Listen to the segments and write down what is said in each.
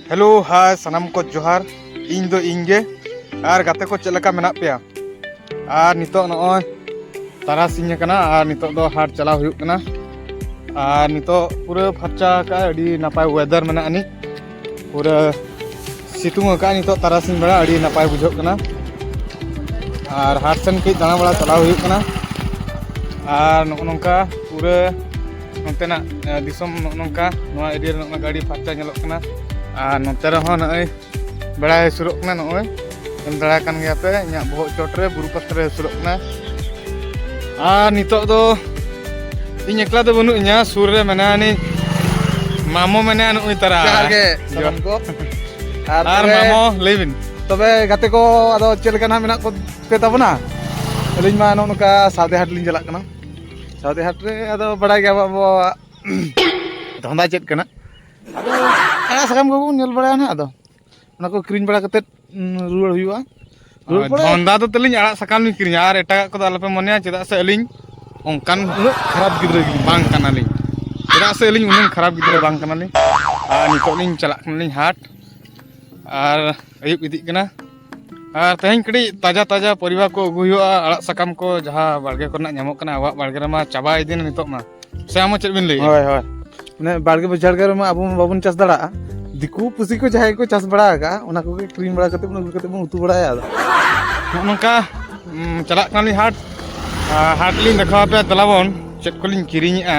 hello hi सनम को जोहार इन दो इंगे और गाते को चलका मेना पे और नितो नॉय तारासिंह कना और नितो दो हाट चलाव हुयुक कना और नितो पूरा फर्चा का अड़ी नापाय वेदर मेना अनि पूरा सितुंग का नितो तारासिंह बड़ा अड़ी नापाय बुझो कना और हाट सन के दाना बड़ा चलाव हुयुक कना और नोंका पूरा नोंतेना दिसम नोंका नोआ एरिया नोंका गाड़ी फर्चा नेलोक कना और नोते रहो नय बड़ा सुरुक ना नय एम दड़ा कान गया पे इया बहुत चोटरे बुरु पत्रे सुरुक ना और नितो दो इन एकला दो बनु इया सुर रे मनानी मामो मने नुई तरा जहार के सनम को और मामो लेबिन तबे गाते को आदो चेल कना मेना को पे तबना अलिन मा नोनका सादे हाट लिन चला कना सादे हाट रे आदो बड़ा गया बो धंधा चेत कना सकाम को नेल बड़ा ना आदो ना को क्रीन बड़ा कते रुड़ हुआ धंधा तो तलिन आड़ा सकाम नि किरिन यार एटा को आलपे मने चेदा से अलिन ओंकान खराब गिद्रा गिन बांग कानाली चेदा से अलिन उन खराब गिद्रा बांग कानाली आ नितो लिन चला कनालिन हाट और अयुब इदी कना और तेहन कड़ी ताजा ताजा परिवार को अगु हुआ आड़ा सकाम को जहां बाड़गे करना नामक कना आवा बाड़गे रमा चाबा इदिन नितो मा से आम चेद बिन लई होय होय ने बाड़गे बजार के रमा अब बाबन चास दड़ा दिकु पुसी को जाय को चास बड़ा का उना को क्रीम बड़ा कते बन उतु बड़ा नोंका चला कनालिन हाट हाट लिन देखा पे तलाबन चेद को लिन किरिङा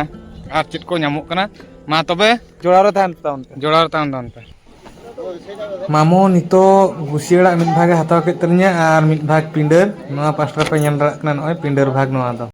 और चेद को नामक कना मा तबे जोड़ा रे थान ताउन पे जोड़ा तान दान पे मामो नितो गुसियड़ा मिद भागे हताव के तनिया और मिद भाग पिंडर नोआ पास्टर पे नेल रड़ा कना नय पिंडर भाग नोआ दो